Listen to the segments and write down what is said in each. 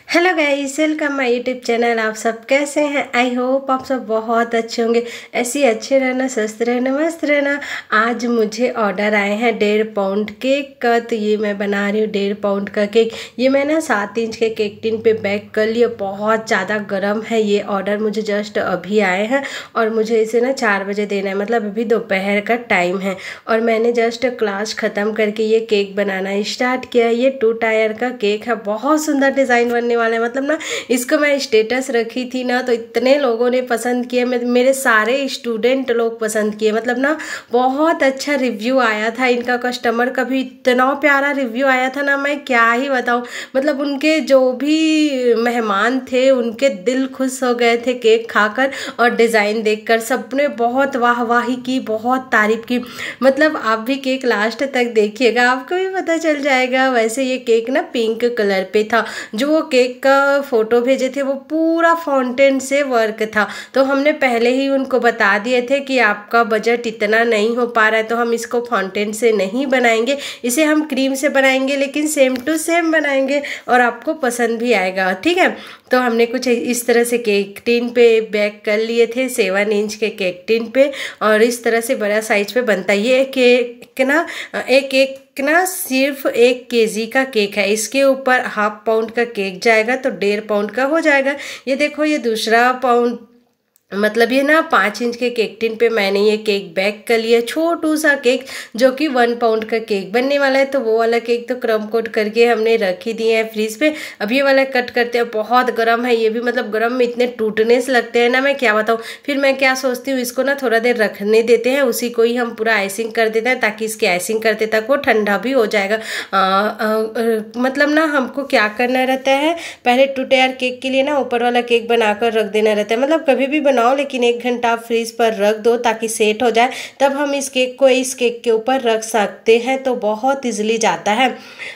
Hello guys, welcome my YouTube channel. आप सब कैसे हैं? आई होप आप सब बहुत अच्छे होंगे। ऐसे ही अच्छे रहना, स्वस्थ रहना, मस्त रहना। आज मुझे ऑर्डर आए हैं 1.5 पाउंड केक का। तो ये मैं बना रही हूँ 1.5 पाउंड का केक। ये मैं ना 7 इंच के केक टिन पे बेक कर लिया। बहुत ज़्यादा गर्म है। ये ऑर्डर मुझे जस्ट अभी आए हैं और मुझे इसे ना 4 बजे देना है, मतलब अभी दोपहर का टाइम है। और मैंने जस्ट क्लास ख़त्म करके ये केक बनाना स्टार्ट किया। ये 2 टायर का केक है। बहुत सुंदर डिज़ाइन बनने वाला है। मतलब ना इसको मैं स्टेटस रखी थी ना, तो इतने लोगों ने पसंद किया। मेरे सारे स्टूडेंट लोग पसंद किए। मतलब ना बहुत अच्छा रिव्यू आया था इनका। कस्टमर का भी इतना प्यारा रिव्यू आया था ना, मैं क्या ही बताऊं। मतलब उनके जो भी मेहमान थे उनके दिल खुश हो गए थे केक खाकर और डिज़ाइन देखकर। सबने बहुत वाहवाही की, बहुत तारीफ की। मतलब आप भी केक लास्ट तक देखिएगा, आपको भी पता चल जाएगा। वैसे ये केक ना पिंक कलर पे था। जो वो केक का फोटो भेजे थे वो पूरा फाउंटेन से वर्क था। तो हमने पहले ही उनको बता दिए थे कि आपका बजट इतना नहीं हो पा रहा है, तो हम इसको फाउंटेन से नहीं बनाएंगे, इसे हम क्रीम से बनाएंगे, लेकिन सेम टू सेम बनाएंगे और आपको पसंद भी आएगा। ठीक है। तो हमने कुछ इस तरह से केक टिन पे बेक कर लिए थे, 7 इंच के केक टिन पे। और इस तरह से बड़ा साइज पे बनता है ये केक ना। एक केक ना सिर्फ 1 केजी का केक है। इसके ऊपर ½ पाउंड का केक जाएगा तो 1.5 पाउंड का हो जाएगा। ये देखो, ये दूसरा पाउंड, मतलब ये ना 5 इंच के केक टिन पे मैंने ये केक बेक कर लिया। छोटू सा केक जो कि 1 पाउंड का केक बनने वाला है। तो वो वाला केक तो क्रम कोट करके हमने रख ही दिए हैं फ्रीज पे। अब ये वाला कट करते हैं। बहुत गर्म है ये भी, मतलब गर्म में इतने टूटने से लगते हैं ना, मैं क्या बताऊँ। फिर मैं क्या सोचती हूँ, इसको ना थोड़ा देर रखने देते हैं, उसी को ही हम पूरा आइसिंग कर देते हैं, ताकि इसके आइसिंग करते तक वो ठंडा भी हो जाएगा। मतलब ना हमको क्या करना रहता है, पहले 2 टायर केक के लिए ना ऊपर वाला केक बनाकर रख देना रहता है। मतलब कभी भी बनाओ, लेकिन 1 घंटा आप फ्रीज पर रख दो ताकि सेट हो जाए, तब हम इस केक को इस केक के ऊपर रख सकते हैं। तो बहुत इजीली जाता है।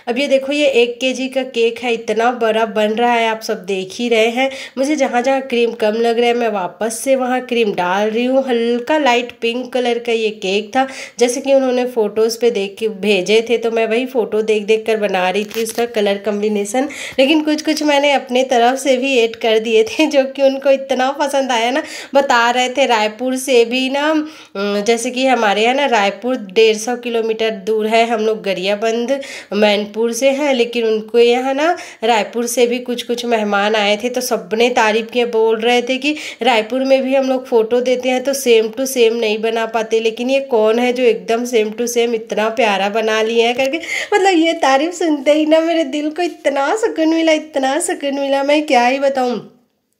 अब ये देखो, ये 1 केजी का केक है, इतना बड़ा बन रहा है, आप सब देख ही रहे हैं। मुझे जहाँ जहाँ क्रीम कम लग रहा है मैं वापस से वहाँ क्रीम डाल रही हूँ। हल्का लाइट पिंक कलर का ये केक था, जैसे कि उन्होंने फोटोज़ पे देख के भेजे थे, तो मैं वही फोटो देख देख कर बना रही थी उसका कलर कम्बिनेशन। लेकिन कुछ कुछ मैंने अपने तरफ से भी ऐड कर दिए थे, जो कि उनको इतना पसंद आया ना। बता रहे थे रायपुर से भी ना, जैसे कि हमारे यहाँ ना रायपुर 150 किलोमीटर दूर है, हम लोग गरियाबंद मैनपुर से हैं, लेकिन उनको यहाँ ना रायपुर से भी कुछ कुछ मेहमान आए थे। तो सबने तारीफ किए, बोल रहे थे कि रायपुर में भी हम लोग फ़ोटो देते हैं तो सेम टू सेम नहीं बना पाते, लेकिन ये कौन है जो एकदम सेम टू सेम इतना प्यारा बना लिए हैं करके। मतलब ये तारीफ सुनते ही ना मेरे दिल को इतना सुकून मिला, इतना सुकून मिला, मैं क्या ही बताऊँ।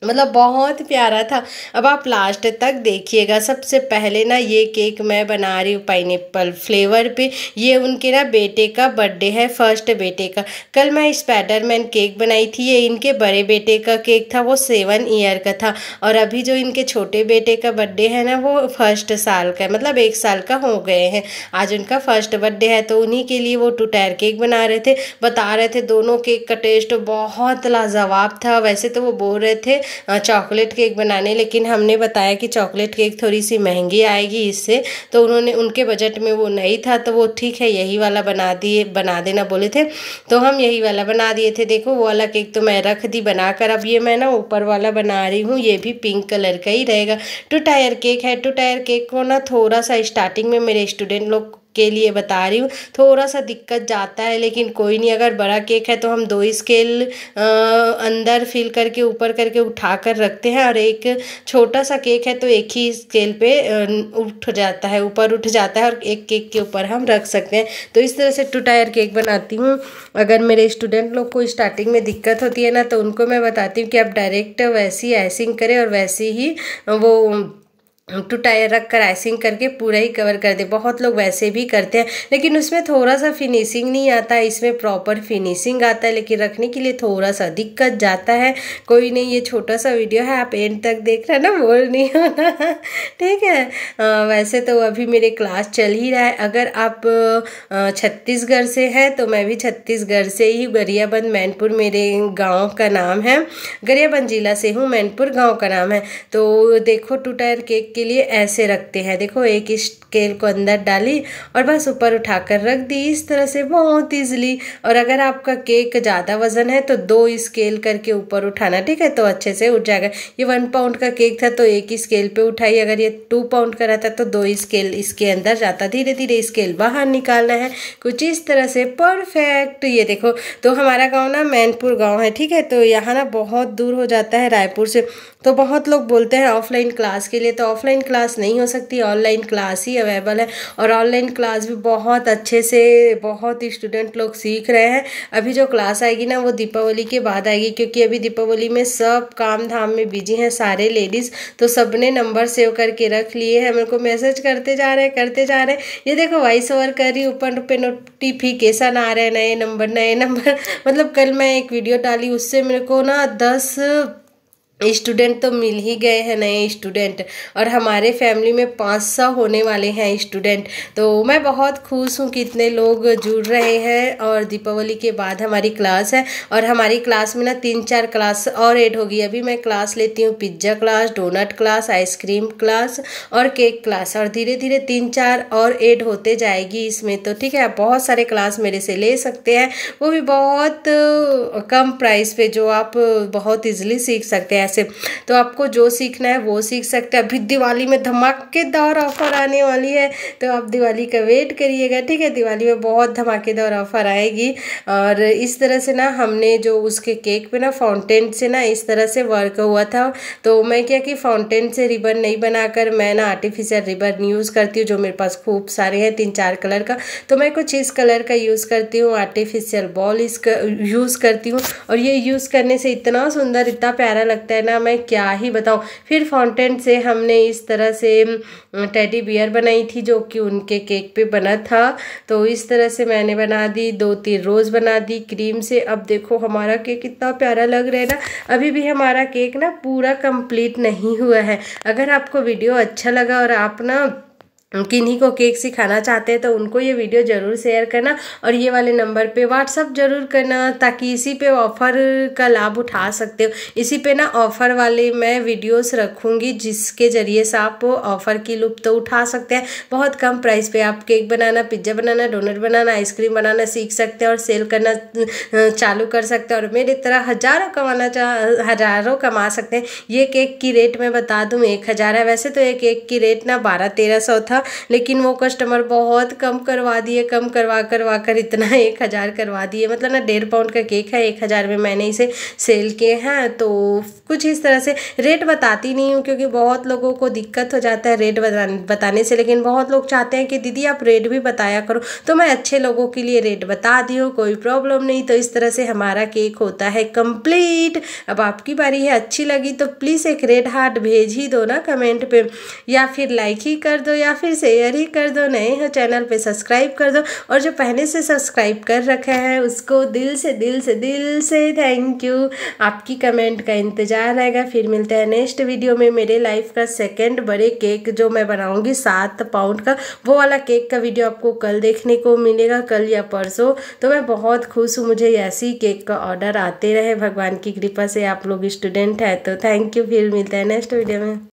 मतलब बहुत प्यारा था। अब आप लास्ट तक देखिएगा। सबसे पहले ना ये केक मैं बना रही हूँ पाइनएप्पल फ्लेवर पे। ये उनके ना बेटे का बर्थडे है, फर्स्ट बेटे का। कल मैं स्पाइडरमैन केक बनाई थी, ये इनके बड़े बेटे का केक था, वो 7 ईयर का था। और अभी जो इनके छोटे बेटे का बर्थडे है ना, वो 1 साल का है, मतलब 1 साल का हो गए हैं। आज उनका फर्स्ट बर्थडे है, तो उन्हीं के लिए वो 2 टायर केक बना रहे थे। बता रहे थे दोनों केक का टेस्ट बहुत लाजवाब था। वैसे तो वो बोल रहे थे चॉकलेट केक बनाने, लेकिन हमने बताया कि चॉकलेट केक थोड़ी सी महंगी आएगी इससे, तो उन्होंने, उनके बजट में वो नहीं था, तो वो ठीक है यही वाला बना देना बोले थे, तो हम यही वाला बना दिए थे। देखो वो वाला केक तो मैं रख दी बनाकर। अब ये मैं ना ऊपर वाला बना रही हूँ, ये भी पिंक कलर का ही रहेगा। 2 टायर केक है। 2 टायर केक को ना थोड़ा सा स्टार्टिंग में मेरे स्टूडेंट लोग के लिए बता रही हूँ, थोड़ा सा दिक्कत जाता है, लेकिन कोई नहीं। अगर बड़ा केक है तो हम 2 स्केल अंदर फिल करके ऊपर करके उठा कर रखते हैं, और एक छोटा सा केक है तो एक ही स्केल पे उठ जाता है, ऊपर उठ जाता है, और एक केक के ऊपर हम रख सकते हैं। तो इस तरह से 2 टायर केक बनाती हूँ। अगर मेरे स्टूडेंट लोग को स्टार्टिंग में दिक्कत होती है ना, तो उनको मैं बताती हूँ कि आप डायरेक्ट वैसी आइसिंग करें और वैसे ही वो 2 टायर रख कर आइसिंग करके पूरा ही कवर कर दे। बहुत लोग वैसे भी करते हैं, लेकिन उसमें थोड़ा सा फिनिशिंग नहीं आता है, इसमें प्रॉपर फिनिशिंग आता है, लेकिन रखने के लिए थोड़ा सा दिक्कत जाता है। कोई नहीं, ये छोटा सा वीडियो है, आप एंड तक देख रहे हैं ना, बोल नहीं होना, ठीक है। वैसे तो अभी मेरे क्लास चल ही रहा है। अगर आप छत्तीसगढ़ से हैं तो मैं भी छत्तीसगढ़ से ही, गरियाबंद मैनपुर मेरे गाँव का नाम है। गरियाबंद जिला से हूँ, मैनपुर गाँव का नाम है। तो देखो 2 टायर केक के लिए ऐसे रखते हैं। देखो एक स्केल को अंदर डाली और बस ऊपर उठाकर रख दी इस तरह से बहुत ईजिली। और अगर आपका केक ज़्यादा वजन है तो 2 स्केल करके ऊपर उठाना, ठीक है, तो अच्छे से उठ जाएगा। ये 1 पाउंड का केक था तो 1 ही स्केल पे उठाई, अगर ये 2 पाउंड का रहता तो 2 स्केल इसके अंदर जाता। धीरे धीरे स्केल बाहर निकालना है कुछ इस तरह से। परफेक्ट। ये देखो, तो हमारा गाँव ना मैनपुर गाँव है, ठीक है, तो यहाँ ना बहुत दूर हो जाता है रायपुर से। तो बहुत लोग बोलते हैं ऑफलाइन क्लास के लिए, तो ऑफलाइन क्लास नहीं हो सकती, ऑनलाइन क्लास ही अवेलेबल है। और ऑनलाइन क्लास भी बहुत अच्छे से बहुत स्टूडेंट लोग सीख रहे हैं। अभी जो क्लास आएगी ना वो दीपावली के बाद आएगी, क्योंकि अभी दीपावली में सब काम धाम में बिजी हैं सारे लेडीज़, तो सबने नंबर सेव करके रख लिए हैं। मेरे को मैसेज करते जा रहे हैं। ये देखो वॉइस ओवर कर रही, ऊपर पे नोटिफिकेशन आ रहे हैं नए नंबर मतलब कल मैं एक वीडियो डाली, उससे मेरे को ना 10 स्टूडेंट तो मिल ही गए हैं, नए स्टूडेंट। और हमारे फैमिली में 500 होने वाले हैं स्टूडेंट। तो मैं बहुत खुश हूँ कि इतने लोग जुड़ रहे हैं। और दीपावली के बाद हमारी क्लास है, और हमारी क्लास में ना 3-4 क्लास और ऐड होगी। अभी मैं क्लास लेती हूँ pizza class, donut class, ice cream class और केक क्लास, और धीरे धीरे 3-4 और ऐड होते जाएगी इसमें। तो ठीक है, आप बहुत सारे क्लास मेरे से ले सकते हैं, वो भी बहुत कम प्राइस पे, जो आप बहुत ईजिली सीख सकते हैं। तो आपको जो सीखना है वो सीख सकते हैं। अभी दिवाली में धमाकेदार ऑफर आने वाली है, तो आप दिवाली का वेट करिएगा, ठीक है। दिवाली में बहुत धमाकेदार ऑफर आएगी। और इस तरह से ना हमने जो उसके केक पे ना फाउंटेन से ना इस तरह से वर्क हुआ था। तो मैं क्या कि फाउंटेन से रिबन नहीं बनाकर मैं ना आर्टिफिशियल रिबन यूज़ करती हूँ, जो मेरे पास खूब सारे हैं 3-4 कलर का। तो मैं कुछ इस कलर का यूज़ करती हूँ, आर्टिफिशियल बॉल इसका यूज़ करती हूँ। और ये यूज़ करने से इतना सुंदर, इतना प्यारा लगता है ना, मैं क्या ही बताऊं। फिर फाउंटेन से हमने इस तरह से टेडी बियर बनाई थी, जो कि उनके केक पे बना था। तो इस तरह से मैंने बना दी, 2-3 रोज बना दी क्रीम से। अब देखो हमारा केक कितना प्यारा लग रहा है ना। अभी भी हमारा केक ना पूरा कंप्लीट नहीं हुआ है। अगर आपको वीडियो अच्छा लगा और आप ना किन्हीं को केक सिखाना चाहते हैं तो उनको ये वीडियो ज़रूर शेयर करना, और ये वाले नंबर पे व्हाट्सअप ज़रूर करना, ताकि इसी पे ऑफ़र का लाभ उठा सकते हो। इसी पे ना ऑफ़र वाले मैं वीडियोस रखूँगी, जिसके ज़रिए से आप ऑफ़र की लुत्फ़ तो उठा सकते हैं। बहुत कम प्राइस पे आप केक बनाना, पिज्ज़ा बनाना, डोनट बनाना, आइसक्रीम बनाना सीख सकते हैं और सेल करना चालू कर सकते हैं। और मेरी तरह हज़ारों कमा सकते हैं। ये केक की रेट मैं बता दूँ 1000 है। वैसे तो एक केक की रेट ना 1200-1300 था, लेकिन वो कस्टमर बहुत कम करवा दिए, कम करवा कर इतना 1000 करवा दिए। मतलब ना 1.5 पाउंड का केक है, 1000 में मैंने इसे सेल किए हैं। तो कुछ इस तरह से रेट बताती नहीं हूँ, क्योंकि बहुत लोगों को दिक्कत हो जाता है रेट बताने से। लेकिन बहुत लोग चाहते हैं कि दीदी आप रेट भी बताया करो, तो मैं अच्छे लोगों के लिए रेट बता दी हूँ, कोई प्रॉब्लम नहीं। तो इस तरह से हमारा केक होता है कंप्लीट। अब आपकी बारी है। अच्छी लगी तो प्लीज़ एक रेड हार्ट भेज ही दो ना कमेंट पे, या फिर लाइक ही कर दो, या फिर शेयर ही कर दो। नए हो चैनल पे सब्सक्राइब कर दो, और जो पहले से सब्सक्राइब कर रखा है उसको दिल से थैंक यू। आपकी कमेंट का इंतजार रहेगा। फिर मिलते हैं नेक्स्ट वीडियो में। मेरे लाइफ का सेकंड बड़े केक जो मैं बनाऊंगी 7 पाउंड का, वो वाला केक का वीडियो आपको कल देखने को मिलेगा, कल या परसों। तो मैं बहुत खुश हूँ, मुझे ऐसे ही केक का ऑर्डर आते रहे, भगवान की कृपा से। आप लोग स्टूडेंट है तो थैंक यू। फिर मिलते हैं नेक्स्ट वीडियो में।